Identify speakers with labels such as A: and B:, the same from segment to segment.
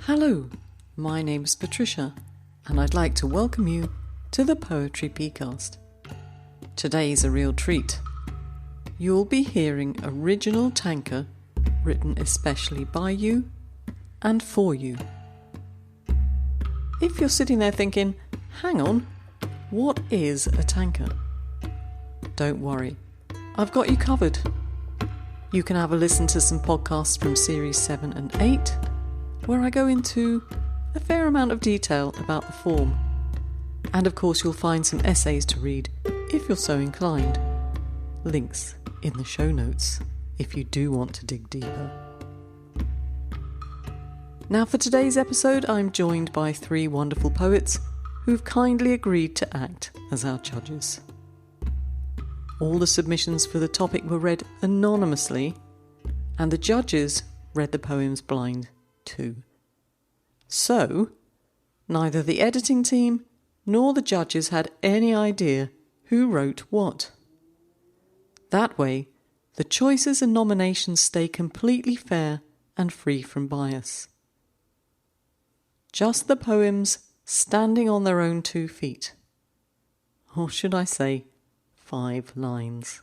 A: Hello, my name's Patricia, and I'd like to welcome you to the Poetry Pea Podcast. Today's a real treat. You'll be hearing original Tanka written especially by you and for you. If you're sitting there thinking, hang on, what is a Tanka? Don't worry, I've got you covered. You can have a listen to some podcasts from Series 7 and 8, where I go into a fair amount of detail about the form. And of course you'll find some essays to read if you're so inclined. Links in the show notes if you do want to dig deeper. Now for today's episode, I'm joined by 3 wonderful poets who've kindly agreed to act as our judges. All the submissions for the topic were read anonymously, and the judges read the poems blind too. So, neither the editing team nor the judges had any idea who wrote what. That way, the choices and nominations stay completely fair and free from bias. Just the poems standing on their own 2 feet. Or should I say, 5 lines.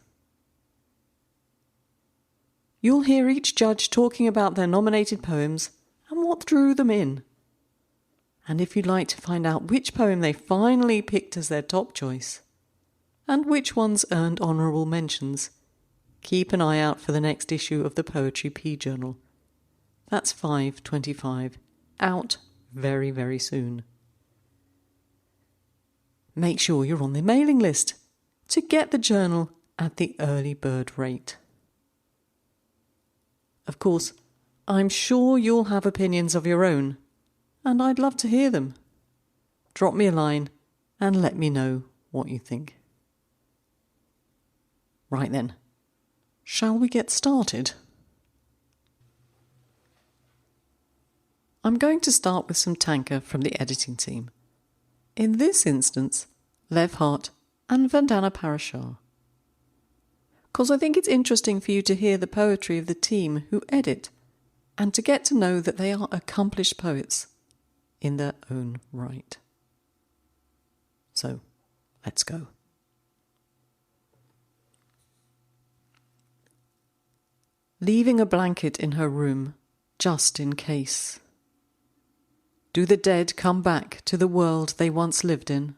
A: You'll hear each judge talking about their nominated poems and what drew them in. And if you'd like to find out which poem they finally picked as their top choice, and which ones earned honourable mentions, keep an eye out for the next issue of the Poetry Pea Journal. That's 5/25, out very, very soon. Make sure you're on the mailing list to get the journal at the early bird rate. Of course, I'm sure you'll have opinions of your own, and I'd love to hear them. Drop me a line and let me know what you think. Right then, shall we get started? I'm going to start with some Tanka from the editing team. In this instance, Lev Hart and Vandana Parashar. Because I think it's interesting for you to hear the poetry of the team who edit and to get to know that they are accomplished poets in their own right. So, let's go. Leaving a blanket in her room, just in case. Do the dead come back to the world they once lived in?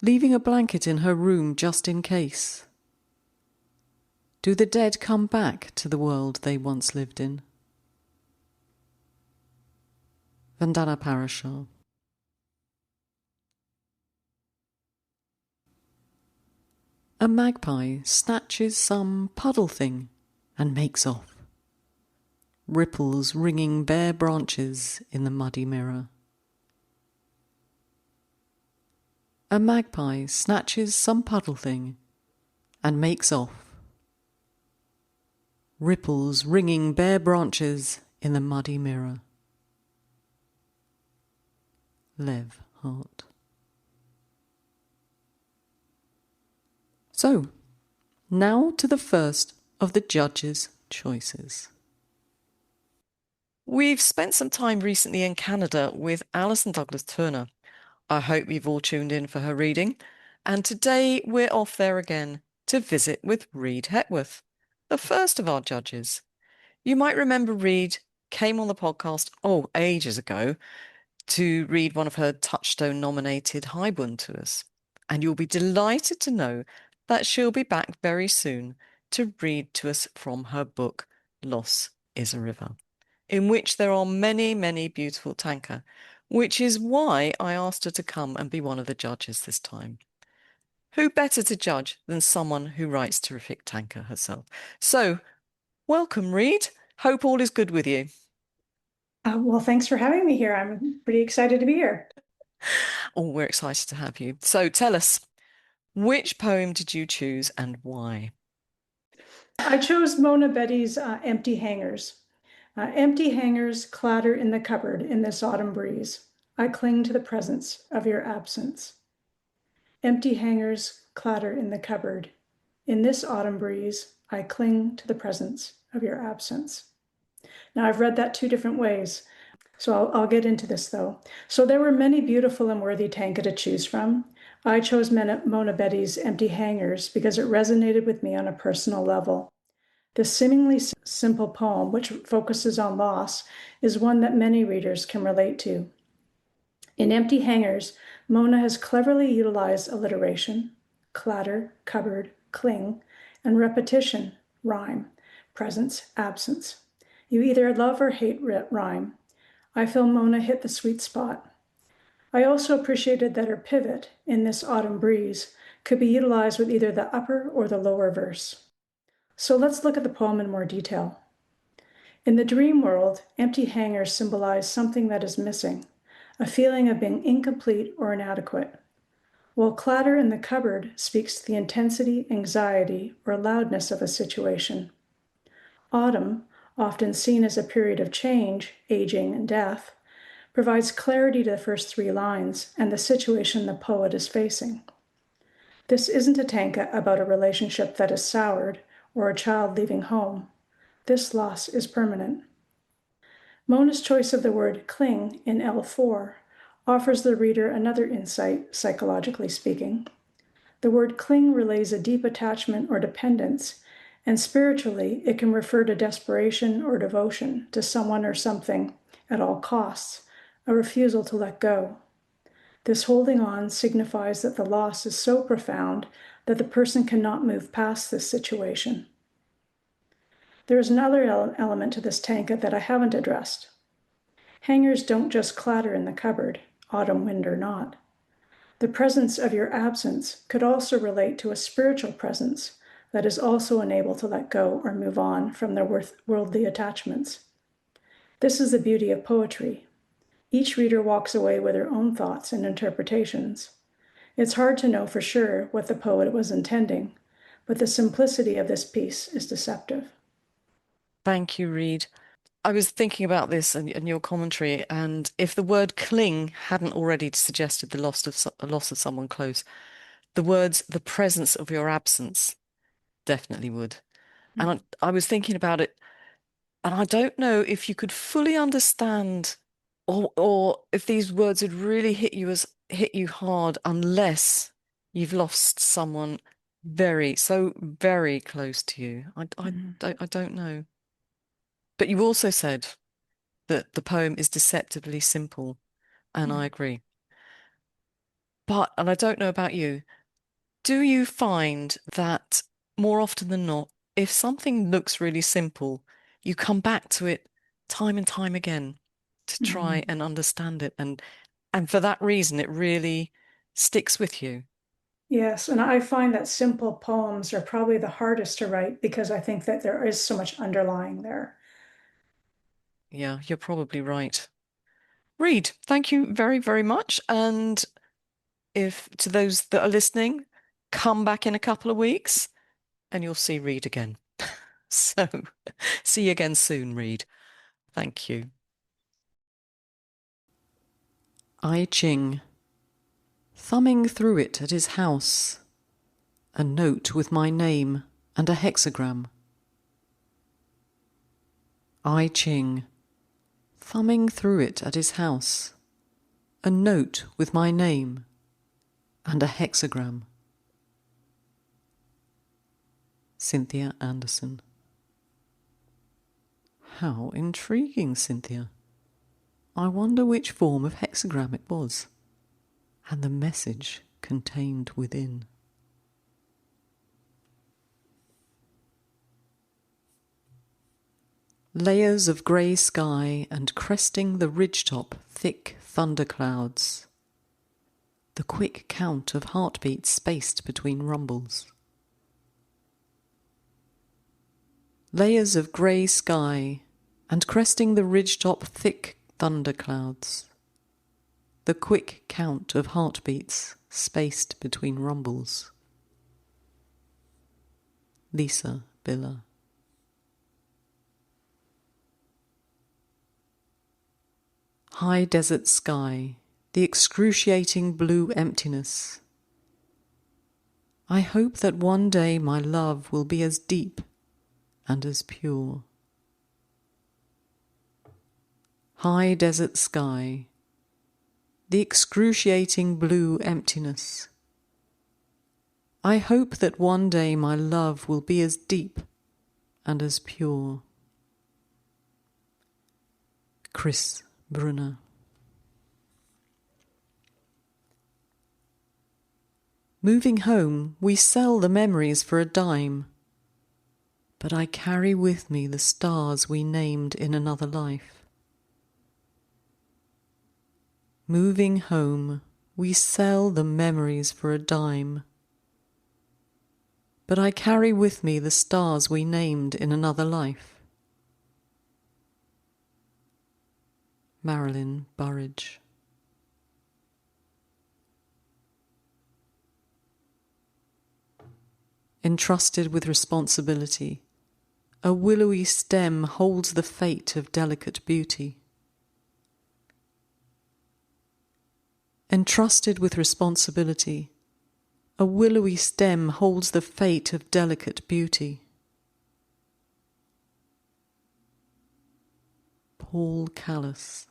A: Leaving a blanket in her room just in case. Do the dead come back to the world they once lived in? Vandana Parashar. A magpie snatches some puddle thing and makes off. Ripples ringing bare branches in the muddy mirror. A magpie snatches some puddle thing and makes off. Ripples ringing bare branches in the muddy mirror. Lev Hart. So, now to the first of the judges' choices. We've spent some time recently in Canada with Alison Douglas Turner. I hope you've all tuned in for her reading. And today we're off there again to visit with Reed Hepworth, the first of our judges. You might remember Reed came on the podcast, ages ago, to read one of her Touchstone-nominated Haibun to us. And you'll be delighted to know that she'll be back very soon to read to us from her book, Loss is a River, in which there are many, many beautiful Tanka, which is why I asked her to come and be one of the judges this time. Who better to judge than someone who writes terrific Tanka herself? So, welcome, Reed. Hope all is good with you.
B: Well, thanks for having me here. I'm pretty excited to be here.
A: Oh, we're excited to have you. So tell us, which poem did you choose and why?
B: I chose Mona Betty's Empty Hangers. Empty hangers clatter in the cupboard in this autumn breeze. I cling to the presence of your absence. Empty hangers clatter in the cupboard. In this autumn breeze, I cling to the presence of your absence. Now, I've read that two different ways. So I'll get into this though. So there were many beautiful and worthy tanka to choose from. I chose Mona Betty's Empty Hangers because it resonated with me on a personal level. This seemingly simple poem, which focuses on loss, is one that many readers can relate to. In Empty Hangers, Mona has cleverly utilized alliteration, clatter, cupboard, cling, and repetition, rhyme, presence, absence. You either love or hate rhyme. I feel Mona hit the sweet spot. I also appreciated that her pivot in this autumn breeze could be utilized with either the upper or the lower verse. So let's look at the poem in more detail. In the dream world, empty hangers symbolize something that is missing, a feeling of being incomplete or inadequate, while clatter in the cupboard speaks to the intensity, anxiety, or loudness of a situation. Autumn, often seen as a period of change, aging, and death, provides clarity to the first three lines and the situation the poet is facing. This isn't a tanka about a relationship that is soured or a child leaving home. This loss is permanent. Mona's choice of the word cling in L4 offers the reader another insight, psychologically speaking. The word cling relays a deep attachment or dependence, and spiritually, it can refer to desperation or devotion to someone or something at all costs, a refusal to let go. This holding on signifies that the loss is so profound that the person cannot move past this situation. There is another element to this tanka that I haven't addressed. Hangers don't just clatter in the cupboard, autumn wind or not. The presence of your absence could also relate to a spiritual presence that is also unable to let go or move on from their worldly attachments. This is the beauty of poetry. Each reader walks away with their own thoughts and interpretations. It's hard to know for sure what the poet was intending, but the simplicity of this piece is deceptive.
A: Thank you, Reed. I was thinking about this and your commentary, and if the word cling hadn't already suggested the loss of someone close, the words "the presence of your absence" definitely would. And I was thinking about it, and I don't know if you could fully understand, or if these words would really hit you hard unless you've lost someone so very close to you. I don't know. But you also said that the poem is deceptively simple, and I agree. And I don't know about you, do you find that more often than not, if something looks really simple, you come back to it time and time again to try and understand it, and for that reason, it really sticks with you?
B: Yes, and I find that simple poems are probably the hardest to write because I think that there is so much underlying there.
A: Yeah, you're probably right. Reed, thank you very, very much. And if to those that are listening, come back in a couple of weeks and you'll see Reed again. So, see you again soon, Reed. Thank you. I Ching, thumbing through it at his house, a note with my name and a hexagram. I Ching, thumbing through it at his house, a note with my name and a hexagram. Cynthia Anderson. How intriguing, Cynthia. I wonder which form of hexagram it was, and the message contained within. Layers of grey sky and cresting the ridgetop thick thunderclouds. The quick count of heartbeats spaced between rumbles. Layers of grey sky and cresting the ridgetop thick thunderclouds. The quick count of heartbeats spaced between rumbles. Lisa Biller. High desert sky, the excruciating blue emptiness. I hope that one day my love will be as deep and as pure. high desert sky, the excruciating blue emptiness. I hope that one day my love will be as deep and as pure. Chris Brunner. Moving home, we sell the memories for a dime, but I carry with me the stars we named in another life. Moving home, we sell the memories for a dime, but I carry with me the stars we named in another life. Marilyn Burridge. Entrusted with responsibility, a willowy stem holds the fate of delicate beauty. Entrusted with responsibility, a willowy stem holds the fate of delicate beauty. Paul Callis.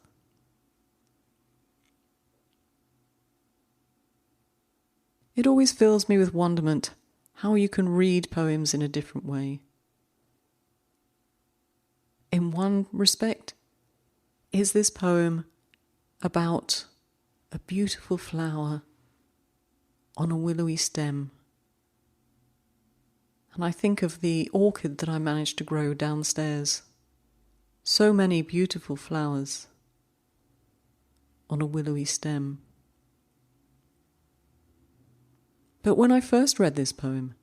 A: It always fills me with wonderment how you can read poems in a different way. In one respect, is this poem about a beautiful flower on a willowy stem? And I think of the orchid that I managed to grow downstairs. So many beautiful flowers on a willowy stem. But when I first read this poem,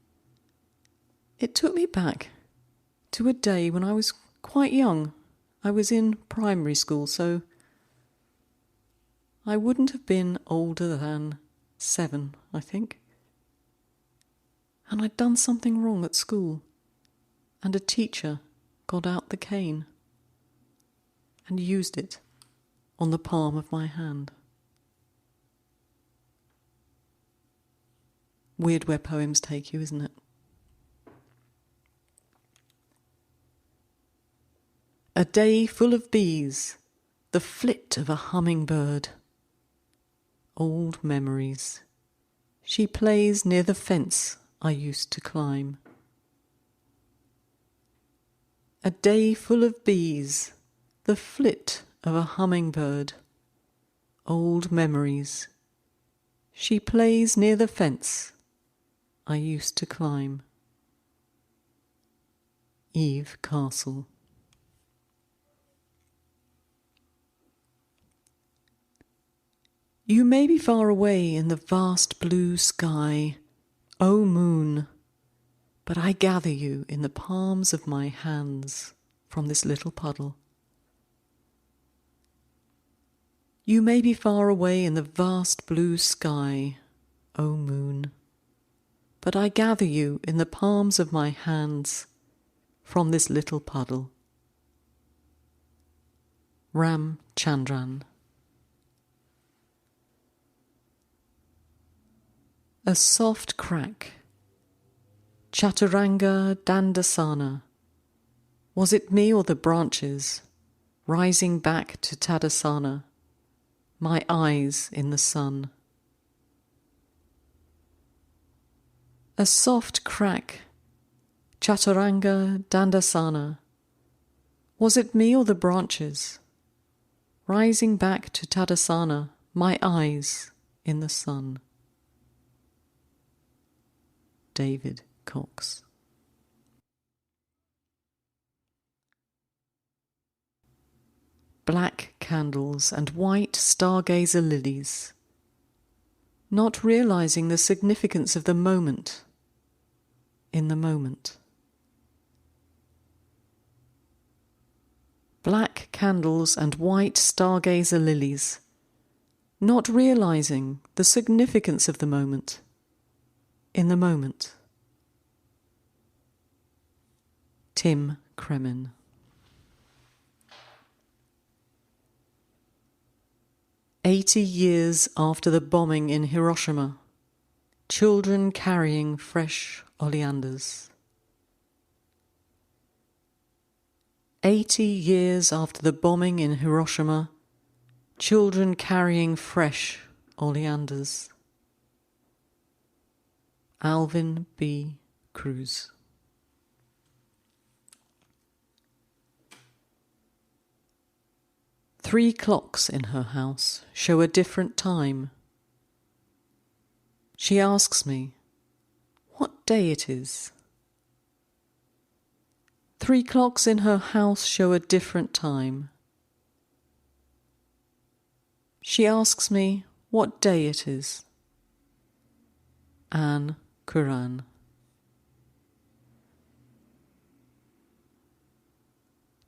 A: it took me back to a day when I was quite young. I was in primary school, so I wouldn't have been older than 7, I think. And I'd done something wrong at school, and a teacher got out the cane and used it on the palm of my hand. Weird where poems take you, isn't it? A day full of bees, the flit of a hummingbird. Old memories. She plays near the fence I used to climb. A day full of bees, the flit of a hummingbird. Old memories. She plays near the fence I used to climb. Eve Castle. You may be far away in the vast blue sky, O moon, but I gather you in the palms of my hands from this little puddle. You may be far away in the vast blue sky, O moon, but I gather you in the palms of my hands from this little puddle. Ram Chandran. A soft crack. Chaturanga Dandasana. Was it me or the branches, rising back to Tadasana, my eyes in the sun? A soft crack. Chaturanga Dandasana. Was it me or the branches, rising back to Tadasana, my eyes in the sun? David Cox. Black candles and white stargazer lilies, not realizing the significance of the moment in the moment. Black candles and white stargazer lilies, not realizing the significance of the moment in the moment. Tim Kremen. "80 years after the bombing in Hiroshima, children carrying fresh oleanders. 80 years after the bombing in Hiroshima, children carrying fresh oleanders. Alvin B. Cruz. Three clocks in her house show a different time. She asks me what day it is. Three clocks in her house show a different time. She asks me what day it is. Anne Curran.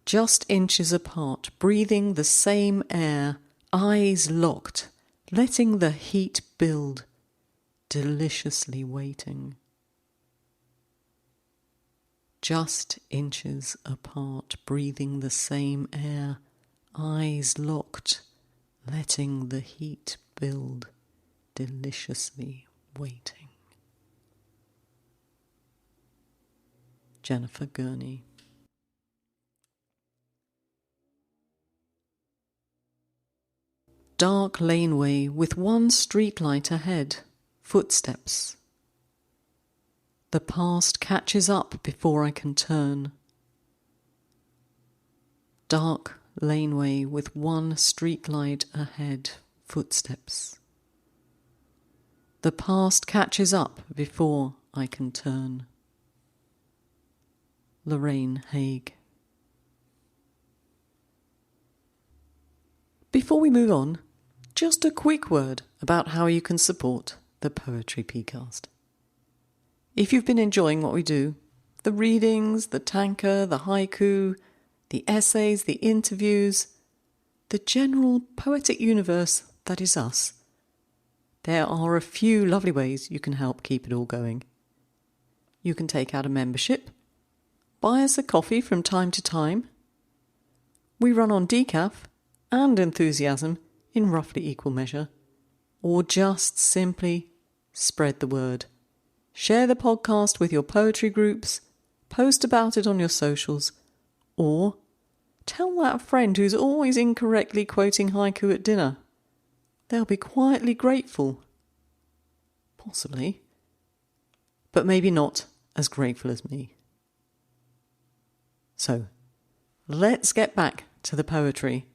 A: Just inches apart, breathing the same air, eyes locked, letting the heat build, deliciously waiting. Just inches apart, breathing the same air, eyes locked, letting the heat build, deliciously waiting. Jennifer Gurney. Dark laneway with one streetlight ahead, footsteps. The past catches up before I can turn. Dark laneway with one streetlight ahead, footsteps. The past catches up before I can turn. Lorraine Haig. Before we move on, just a quick word about how you can support the Poetry Peacast. If you've been enjoying what we do, the readings, the tanka, the haiku, the essays, the interviews, the general poetic universe that is us, there are a few lovely ways you can help keep it all going. You can take out a membership, buy us a coffee from time to time. We run on decaf and enthusiasm in roughly equal measure, or just simply spread the word. Share the podcast with your poetry groups, post about it on your socials, or tell that friend who's always incorrectly quoting haiku at dinner. They'll be quietly grateful. Possibly. But maybe not as grateful as me. So, let's get back to the poetry.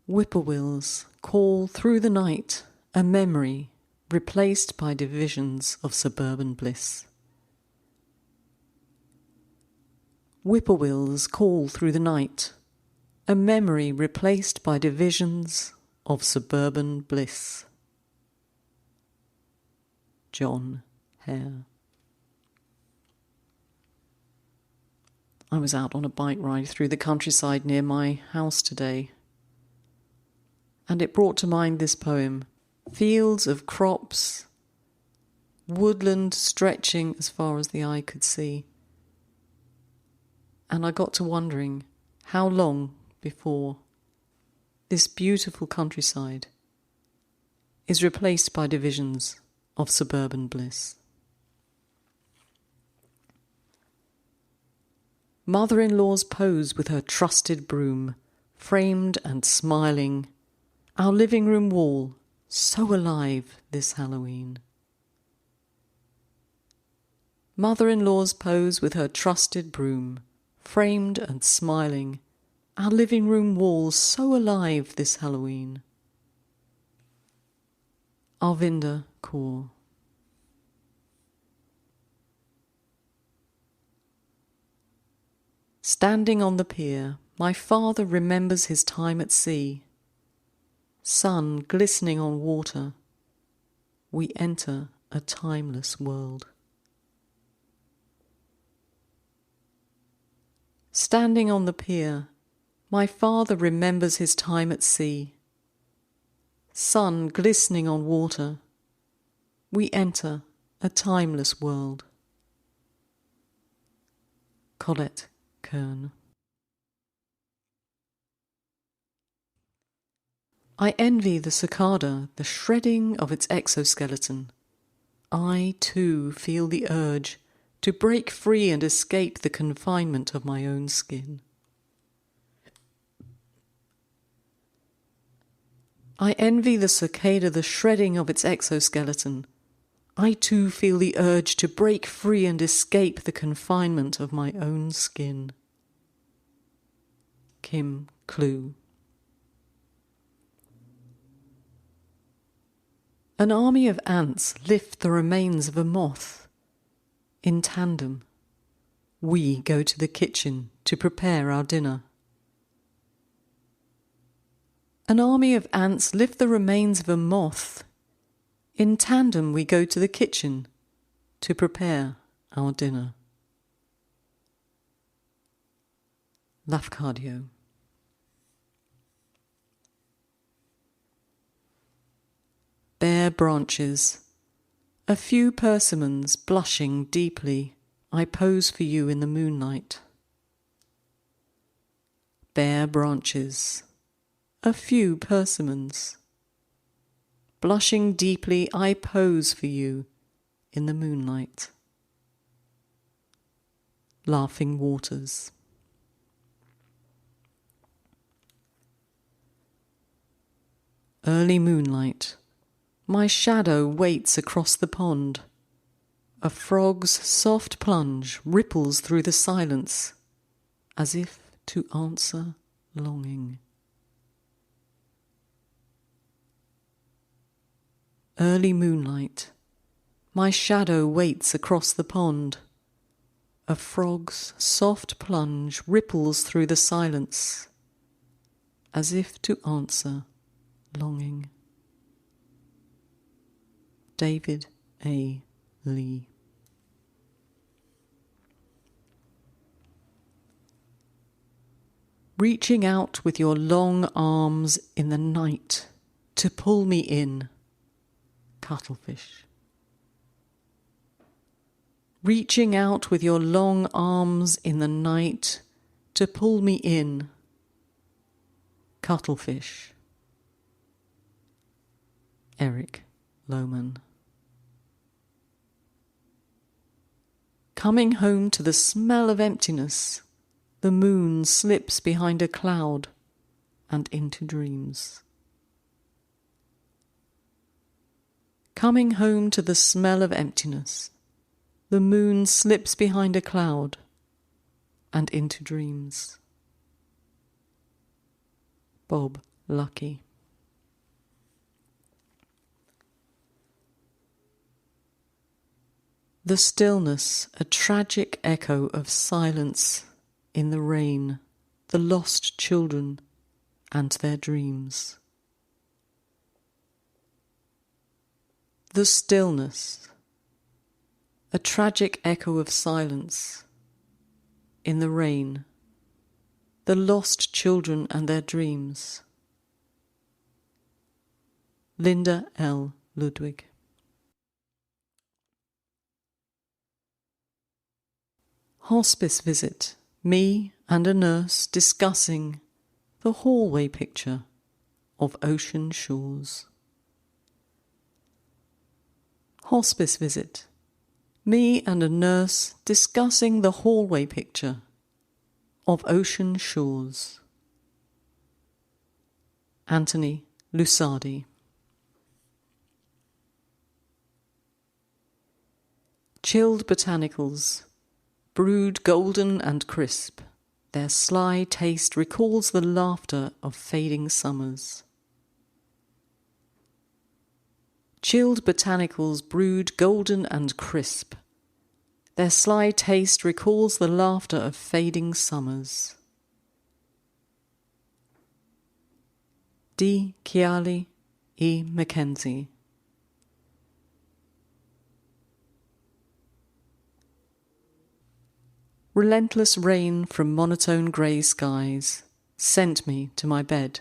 A: Whippoorwills call through the night a memory replaced by divisions of suburban bliss. Whippoorwills call through the night a memory replaced by divisions of suburban bliss. John Hare. I was out on a bike ride through the countryside near my house today, and it brought to mind this poem, fields of crops, woodland stretching as far as the eye could see. And I got to wondering how long before this beautiful countryside is replaced by divisions of suburban bliss. Mother-in-law's pose with her trusted broom, framed and smiling, our living room wall so alive this Halloween. Mother-in-law's pose with her trusted broom, framed and smiling, our living room wall so alive this Halloween. Arvinder Kaur. Standing on the pier, my father remembers his time at sea. Sun glistening on water, we enter a timeless world. Standing on the pier, my father remembers his time at sea. Sun glistening on water, we enter a timeless world. Colette Kern. I envy the cicada, the shredding of its exoskeleton. I, too, feel the urge to break free and escape the confinement of my own skin. I envy the cicada the shredding of its exoskeleton. I too feel the urge to break free and escape the confinement of my own skin. Kim Clue. An army of ants lift the remains of a moth. In tandem, we go to the kitchen to prepare our dinner. An army of ants lift the remains of a moth. In tandem, we go to the kitchen to prepare our dinner. Lafcadio. Bare branches, a few persimmons blushing deeply, I pose for you in the moonlight. Bare branches, a few persimmons, blushing deeply, I pose for you in the moonlight. Laughing waters. Early moonlight. My shadow waits across the pond. A frog's soft plunge ripples through the silence, as if to answer longing. Early moonlight. My shadow waits across the pond. A frog's soft plunge ripples through the silence, as if to answer longing. David A. Lee. Reaching out with your long arms in the night to pull me in. Cuttlefish. Reaching out with your long arms in the night to pull me in. Cuttlefish. Eric Lohman. Coming home to the smell of emptiness, the moon slips behind a cloud and into dreams. Coming home to the smell of emptiness, the moon slips behind a cloud and into dreams. Bob Lucky. The stillness, a tragic echo of silence in the rain, the lost children and their dreams. The stillness, a tragic echo of silence in the rain, the lost children and their dreams. Linda L. Ludwig. Hospice visit, me and a nurse discussing the hallway picture of ocean shores. Hospice visit, me and a nurse discussing the hallway picture of ocean shores. Anthony Lusardi. Chilled botanicals, brewed golden and crisp, their sly taste recalls the laughter of fading summers. Chilled botanicals, brewed golden and crisp, their sly taste recalls the laughter of fading summers. D. Chiali E. Mackenzie. Relentless rain from monotone grey skies sent me to my bed.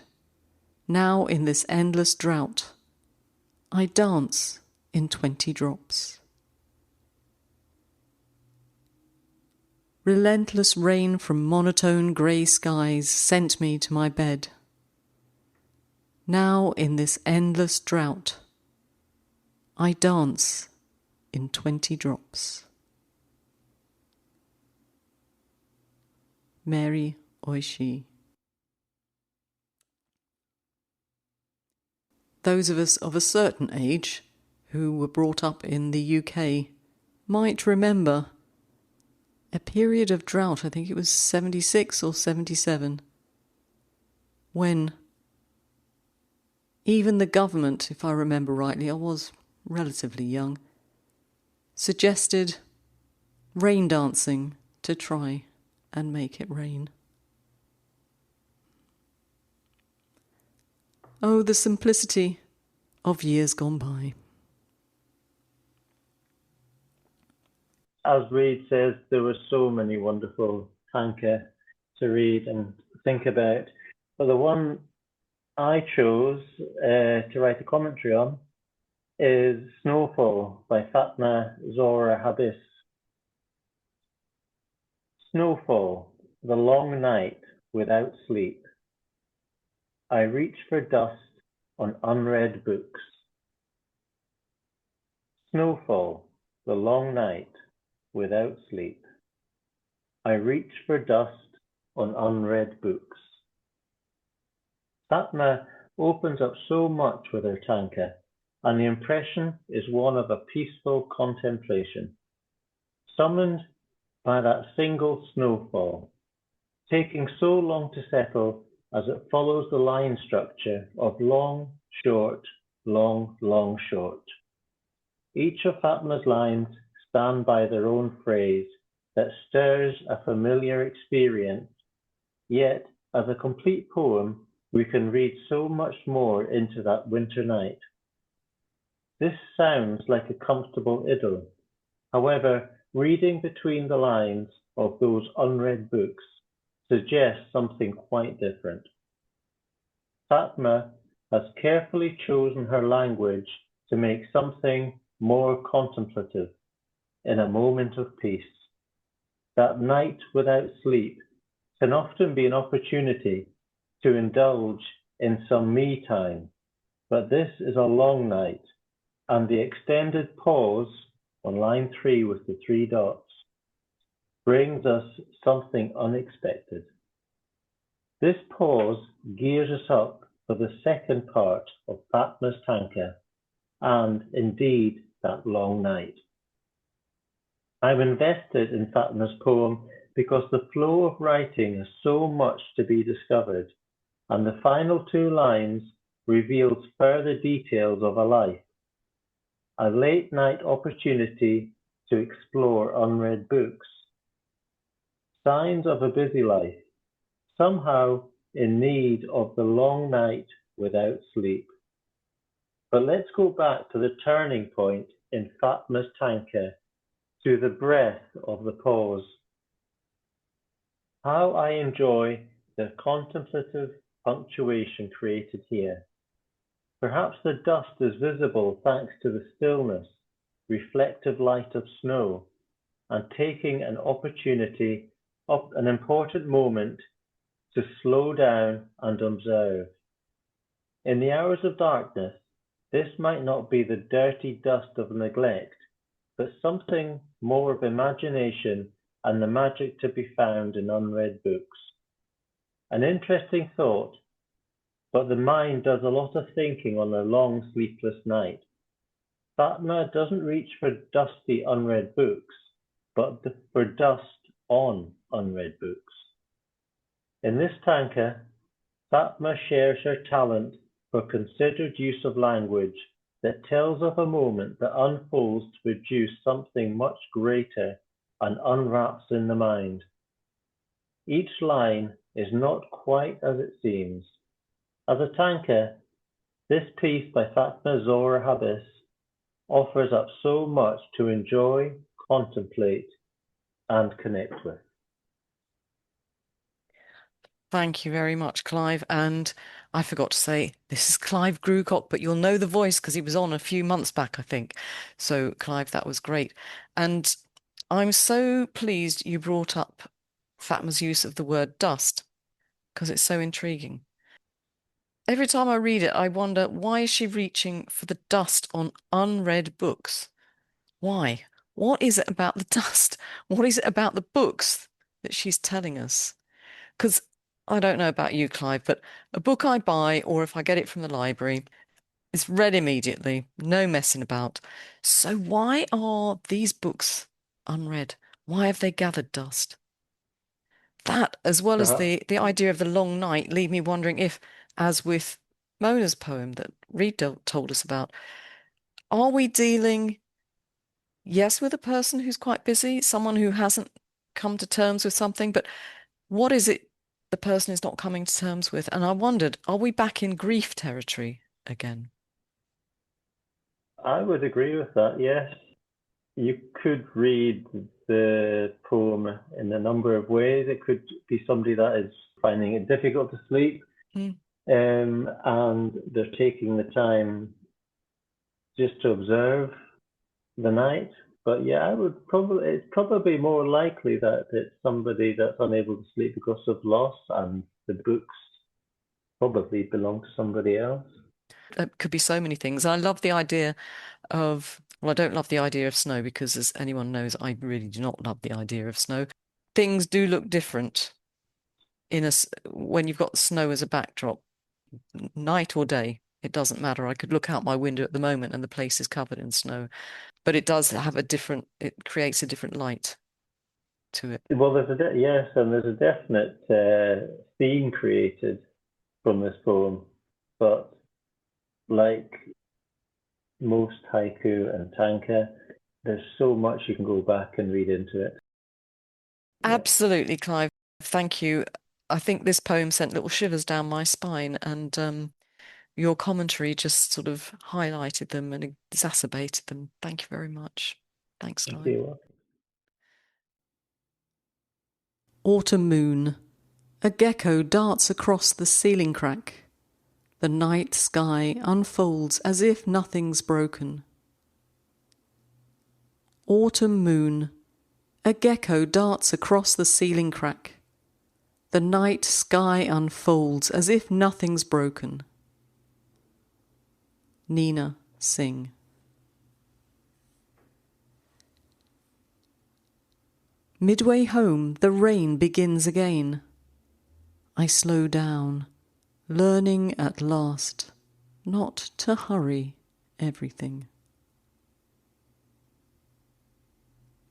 A: Now in this endless drought, I dance in 20 drops. Relentless rain from monotone grey skies sent me to my bed. Now in this endless drought, I dance in 20 drops. Mary Oishi. Those of us of a certain age who were brought up in the UK might remember a period of drought, I think it was 76 or 77, when even the government, if I remember rightly, I was relatively young, suggested rain dancing to try and make it rain. Oh, the simplicity of years gone by.
C: As Reid says, there were so many wonderful Tanka to read and think about. But the one I chose to write a commentary on is Snowfall by Fatma Zora Habis. Snowfall, the long night without sleep. I reach for dust on unread books. Snowfall, the long night without sleep. I reach for dust on unread books. Fatma opens up so much with her Tanka, and the impression is one of a peaceful contemplation, summoned by that single snowfall, taking so long to settle as it follows the line structure of long, short, long, long, short. Each of Fatma's lines stand by their own phrase that stirs a familiar experience, yet as a complete poem, we can read so much more into that winter night. This sounds like a comfortable idyll. However, reading between the lines of those unread books suggests something quite different. Fatma has carefully chosen her language to make something more contemplative in a moment of peace. That night without sleep can often be an opportunity to indulge in some me time, but this is a long night, and the extended pause on line 3 with the 3 dots brings us something unexpected. This pause gears us up for the second part of Fatma's Tanka, and indeed that long night. I'm invested in Fatma's poem because the flow of writing has so much to be discovered, and the final 2 lines reveals further details of a life, a late night opportunity to explore unread books, signs of a busy life, somehow in need of the long night without sleep. But let's go back to the turning point in Fatma's Tanka, to the breath of the pause. How I enjoy the contemplative punctuation created here. Perhaps the dust is visible thanks to the stillness, reflective light of snow, and taking an opportunity of an important moment to slow down and observe. In the hours of darkness, this might not be the dirty dust of neglect, but something more of imagination and the magic to be found in unread books. An interesting thought, but the mind does a lot of thinking on a long sleepless night. Fatma doesn't reach for dusty unread books, but for dust on unread books. In this Tanka, Fatma shares her talent for considered use of language that tells of a moment that unfolds to produce something much greater and unwraps in the mind. Each line is not quite as it seems. As a Tanka, this piece by Fatma Zora Habis offers up so much to enjoy, contemplate, and connect with.
A: Thank you very much, Clive. And I forgot to say, this is Clive Grucock, but you'll know the voice because he was on a few months back, I think. So, Clive, that was great. And I'm so pleased you brought up Fatma's use of the word dust because it's so intriguing. Every time I read it, I wonder, why is she reaching for the dust on unread books? Why? What is it about the dust? What is it about the books that she's telling us? Because I don't know about you, Clive, but a book I buy, or if I get it from the library, is read immediately, no messing about. So why are these books unread? Why have they gathered dust? That, as well as
C: Perhaps,
A: the idea of the long night, leave me wondering if, as with Mona's poem that Reed told us about, are we dealing, yes, with a person who's quite busy, someone who hasn't come to terms with something, but what is it the person is not coming to terms with? And I wondered, are we back in grief territory again?
C: I would agree with that, yes. You could read the poem in a number of ways. It could be somebody that is finding it difficult to sleep,
A: Mm.
C: and they're taking the time just to observe the night. But yeah, it's probably more likely that it's somebody that's unable to sleep because of loss, and the books probably belong to somebody else.
A: It could be so many things. I love the idea of, well, I don't love the idea of snow because, as anyone knows, I really do not love the idea of snow. Things do look different when you've got snow as a backdrop, night or day. It doesn't matter. I could look out my window at the moment and the place is covered in snow, but it does have it creates a different light to it.
C: Well, yes, and there's a definite theme created from this poem, but like most haiku and tanka, there's so much you can go back and read into it. Yeah.
A: Absolutely, Clive. Thank you. I think this poem sent little shivers down my spine, and your commentary just sort of highlighted them and exacerbated them. Thank you very much. Thanks,
C: Thank
A: Clive.
C: you.
A: Autumn moon. A gecko darts across the ceiling crack. The night sky unfolds as if nothing's broken. Autumn moon. A gecko darts across the ceiling crack. The night sky unfolds as if nothing's broken. Nina Singh. Midway home, the rain begins again. I slow down, learning at last not to hurry everything.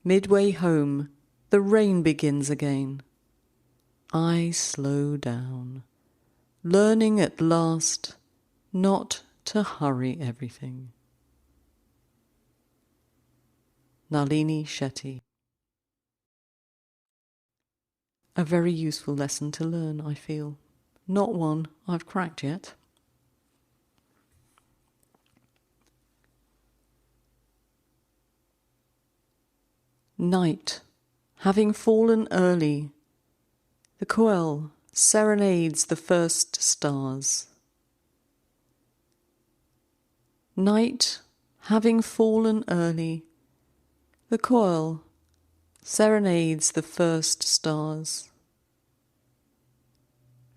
A: Midway home, the rain begins again. I slow down, learning at last not to hurry everything. Nalini Shetty. A very useful lesson to learn, I feel. Not one I've cracked yet. Night, having fallen early, the quail serenades the first stars. Night, having fallen early, the quail serenades the first stars.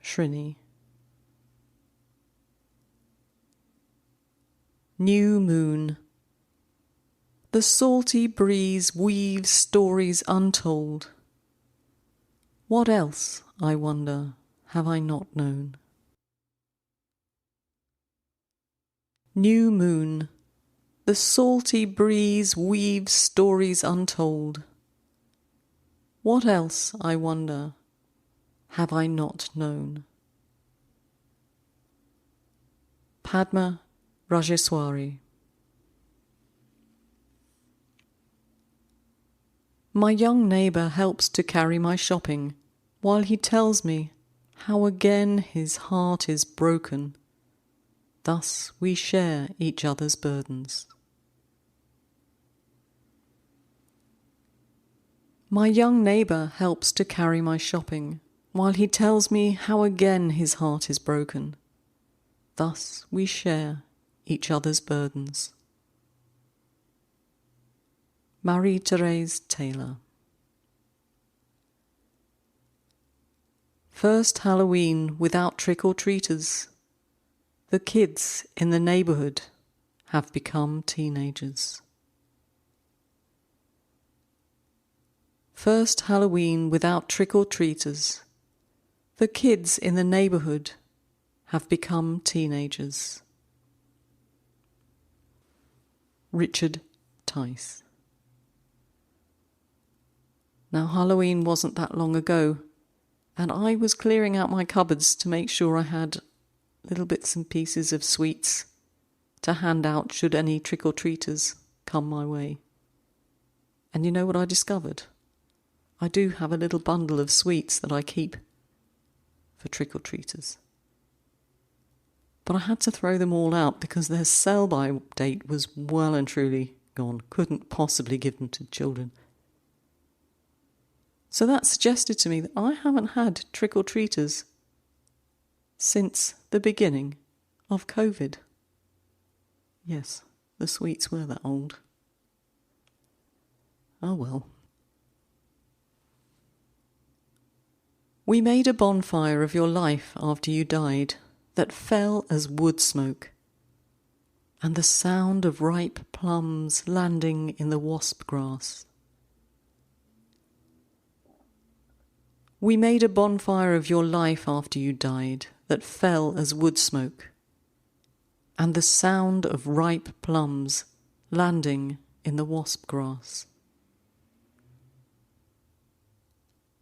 A: Shrini. New moon. The salty breeze weaves stories untold. What else, I wonder, have I not known? New moon. The salty breeze weaves stories untold. What else, I wonder, have I not known? Padma Rajeswari. My young neighbour helps to carry my shopping, while he tells me how again his heart is broken. Thus we share each other's burdens. My young neighbour helps to carry my shopping, while he tells me how again his heart is broken. Thus we share each other's burdens. Marie-Therese Taylor. First Halloween without trick-or-treaters. The kids in the neighbourhood have become teenagers. First Halloween without trick-or-treaters. The kids in the neighbourhood have become teenagers. Richard Tice. Now, Halloween wasn't that long ago, and I was clearing out my cupboards to make sure I had little bits and pieces of sweets to hand out should any trick-or-treaters come my way. And you know what I discovered? I do have a little bundle of sweets that I keep for trick-or-treaters. But I had to throw them all out because their sell-by date was well and truly gone. Couldn't possibly give them to children. So that suggested to me that I haven't had trick-or-treaters since the beginning of COVID. Yes, the sweets were that old. Oh well. We made a bonfire of your life after you died that fell as wood smoke, and the sound of ripe plums landing in the wasp grass. We made a bonfire of your life after you died that fell as wood smoke, and the sound of ripe plums landing in the wasp grass.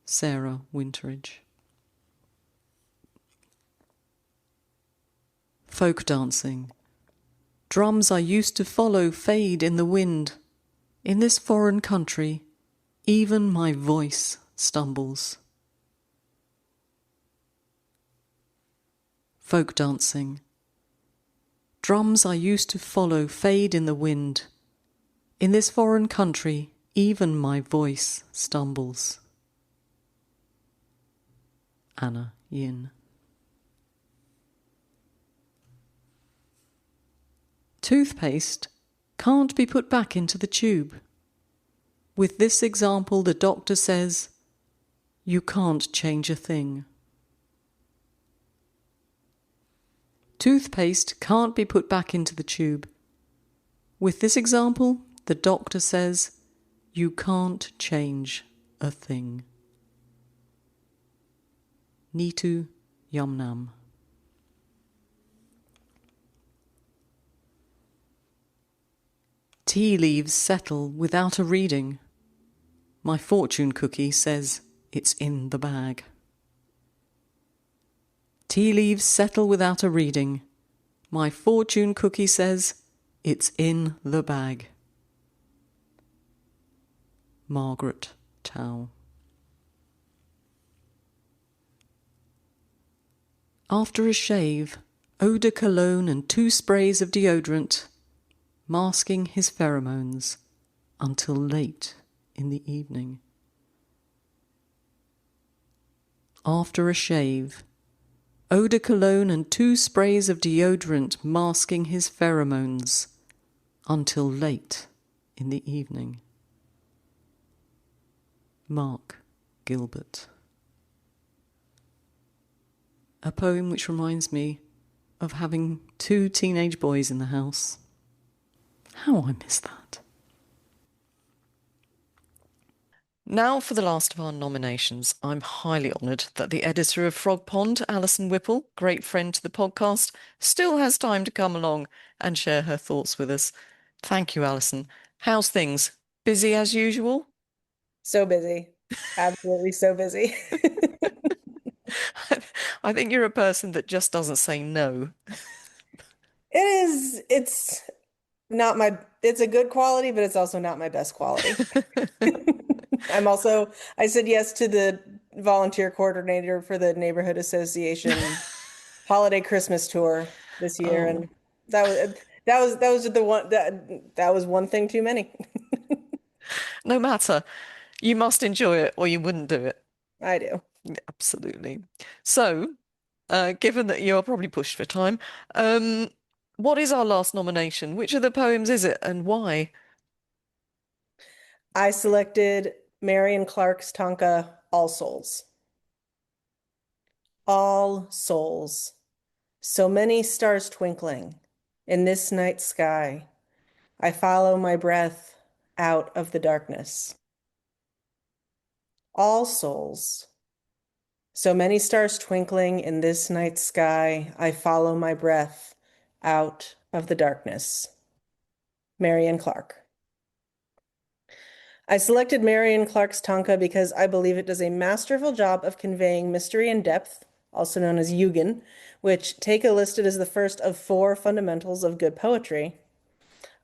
A: Sarah Winteridge. Folk dancing. Drums I used to follow fade in the wind. In this foreign country, even my voice stumbles. Folk dancing. Drums I used to follow fade in the wind. In this foreign country, even my voice stumbles. Anna Yin. Toothpaste can't be put back into the tube. With this example, the doctor says, you can't change a thing. Toothpaste can't be put back into the tube. With this example, the doctor says, you can't change a thing. Neetu Yumnam. Tea leaves settle without a reading. My fortune cookie says it's in the bag. Tea leaves settle without a reading. My fortune cookie says it's in the bag. Margaret Towle. After a shave, eau de cologne and 2 sprays of deodorant, masking his pheromones until late in the evening. After a shave, eau de cologne and 2 sprays of deodorant masking his pheromones until late in the evening. Mark Gilbert. A poem which reminds me of having 2 teenage boys in the house. How I miss that. Now for the last of our nominations. I'm highly honoured that the editor of Frog Pond, Alison Whipple, great friend to the podcast, still has time to come along and share her thoughts with us. Thank you, Alison. How's things? Busy as usual?
D: So busy. Absolutely so busy.
A: I think you're a person that just doesn't say no.
D: It's not my, it's a good quality, but it's also not my best quality. I said yes to the volunteer coordinator for the neighborhood association holiday Christmas tour this year. And that was one thing too many.
A: No matter. You must enjoy it or you wouldn't do it.
D: I do.
A: Absolutely. So, given that you're probably pushed for time, what is our last nomination? Which of the poems is it and why?
D: I selected Marion Clark's Tanka, All Souls. All souls. So many stars twinkling in this night sky. I follow my breath out of the darkness. All souls. So many stars twinkling in this night sky, I follow my breath out of the darkness. Marion Clark. I selected Marion Clark's Tanka because I believe it does a masterful job of conveying mystery and depth, also known as Yugen, which Tanka listed as the first of 4 fundamentals of good poetry.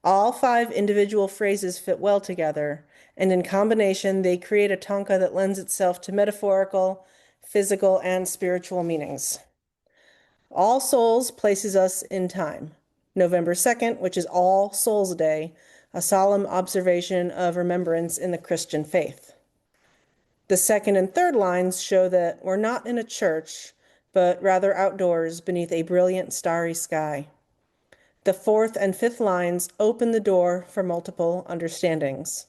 D: All 5 individual phrases fit well together, and in combination, they create a tanka that lends itself to metaphorical, physical, and spiritual meanings. All Souls places us in time. November 2nd, which is All Souls Day, a solemn observation of remembrance in the Christian faith. The second and third lines show that we're not in a church, but rather outdoors beneath a brilliant starry sky. The fourth and fifth lines open the door for multiple understandings.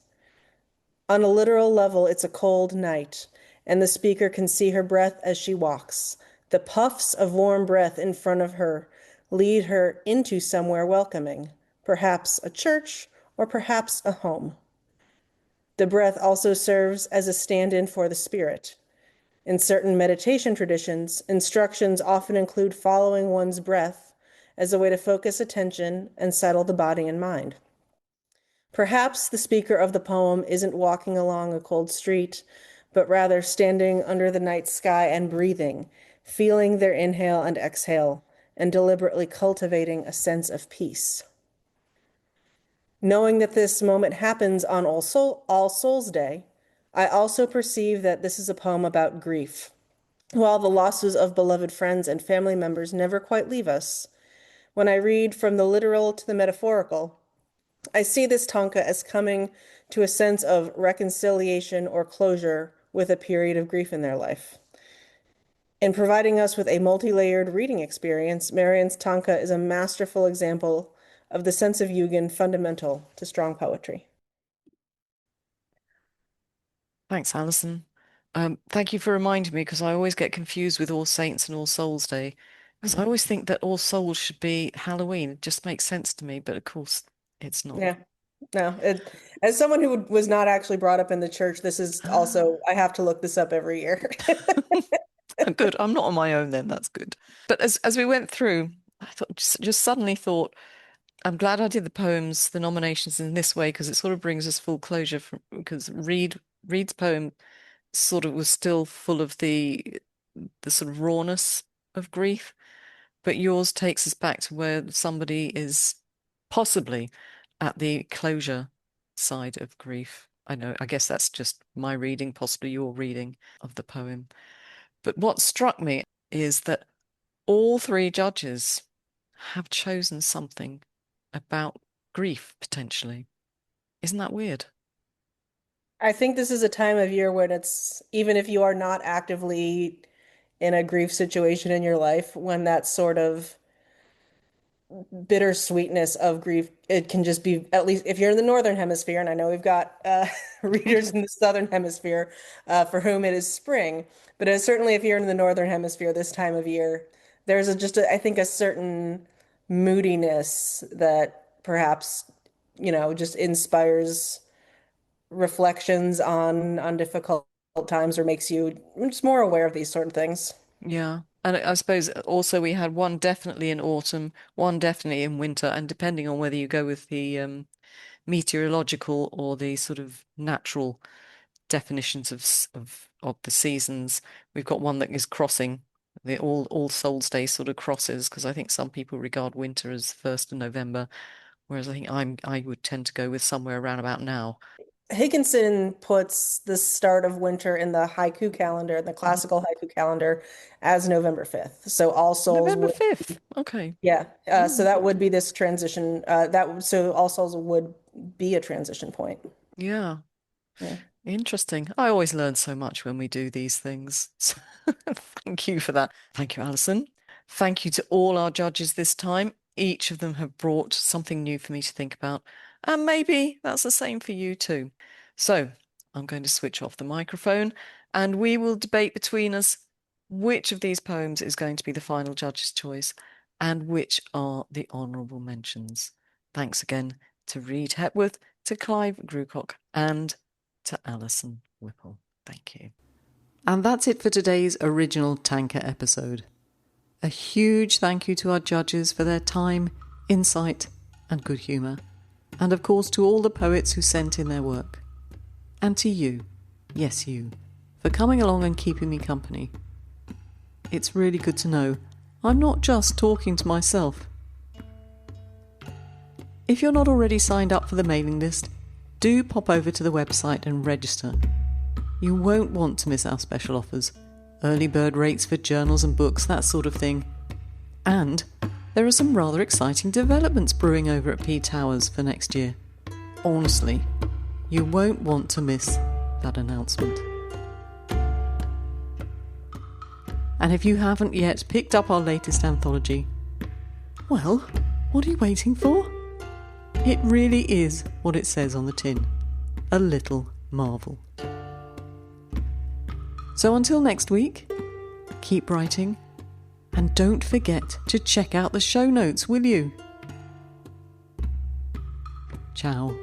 D: On a literal level, it's a cold night, and the speaker can see her breath as she walks. The puffs of warm breath in front of her lead her into somewhere welcoming, perhaps a church or perhaps a home. The breath also serves as a stand-in for the spirit. In certain meditation traditions, instructions often include following one's breath as a way to focus attention and settle the body and mind. Perhaps the speaker of the poem isn't walking along a cold street, but rather standing under the night sky and breathing, feeling their inhale and exhale, and deliberately cultivating a sense of peace. Knowing that this moment happens on All Souls Day, I also perceive that this is a poem about grief. While the losses of beloved friends and family members never quite leave us, when I read from the literal to the metaphorical, I see this tanka as coming to a sense of reconciliation or closure with a period of grief in their life. In providing us with a multi-layered reading experience, Marion's tanka is a masterful example of the sense of Yugen fundamental to strong poetry.
A: Thanks, Alison. Thank you for reminding me, because I always get confused with All Saints and All Souls Day, because I always think that All Souls should be Halloween. It just makes sense to me, but of course it's not.
D: Yeah, no, as someone who was not actually brought up in the church, this is also, I have to look this up every year.
A: Good. I'm not on my own then. That's good. But as we went through, I thought just suddenly thought, I'm glad I did the poems, the nominations in this way, because it sort of brings us full closure because Reed's poem sort of was still full of the sort of rawness of grief, but yours takes us back to where somebody is possibly at the closure side of grief. I guess that's just my reading, possibly your reading of the poem. But what struck me is that all 3 judges have chosen something about grief, potentially. Isn't that weird?
D: I think this is a time of year when it's, even if you are not actively in a grief situation in your life, when that sort of bittersweetness of grief, it can just be, at least if you're in the Northern Hemisphere, and I know we've got readers in the Southern Hemisphere for whom it is spring, but certainly if you're in the Northern Hemisphere this time of year, there's I think a certain moodiness that perhaps, just inspires reflections on difficult times, or makes you just more aware of these sort of things.
A: Yeah. And I suppose also we had one definitely in autumn, one definitely in winter, and depending on whether you go with the meteorological or the sort of natural definitions of the seasons, we've got one that is crossing the All Souls Day sort of crosses, because I think some people regard winter as 1st of November, whereas I would tend to go with somewhere around about now.
D: Higginson puts the start of winter in the haiku calendar, the classical haiku calendar, as November 5th. So All Souls
A: November
D: would,
A: 5th. Okay.
D: yeah. So
A: Mm.
D: that would be this transition. So All Souls would be a transition point.
A: Yeah.
D: Yeah.
A: Interesting. I always learn so much when we do these things. So thank you for that. Thank you, Alison. Thank you to all our judges this time. Each of them have brought something new for me to think about. And maybe that's the same for you too. So I'm going to switch off the microphone and we will debate between us which of these poems is going to be the final judge's choice and which are the honourable mentions. Thanks again to Reed Hepworth, to Clive Grucock, and to Alison Whipple. Thank you. And that's it for today's original Tanka episode. A huge thank you to our judges for their time, insight, and good humour. And of course to all the poets who sent in their work. And to you, yes you, for coming along and keeping me company. It's really good to know I'm not just talking to myself. If you're not already signed up for the mailing list, do pop over to the website and register. You won't want to miss our special offers, early bird rates for journals and books, that sort of thing. And there are some rather exciting developments brewing over at P Towers for next year. Honestly, you won't want to miss that announcement. And if you haven't yet picked up our latest anthology, well, what are you waiting for? It really is what it says on the tin. A little marvel. So until next week, keep writing, and don't forget to check out the show notes, will you? Ciao.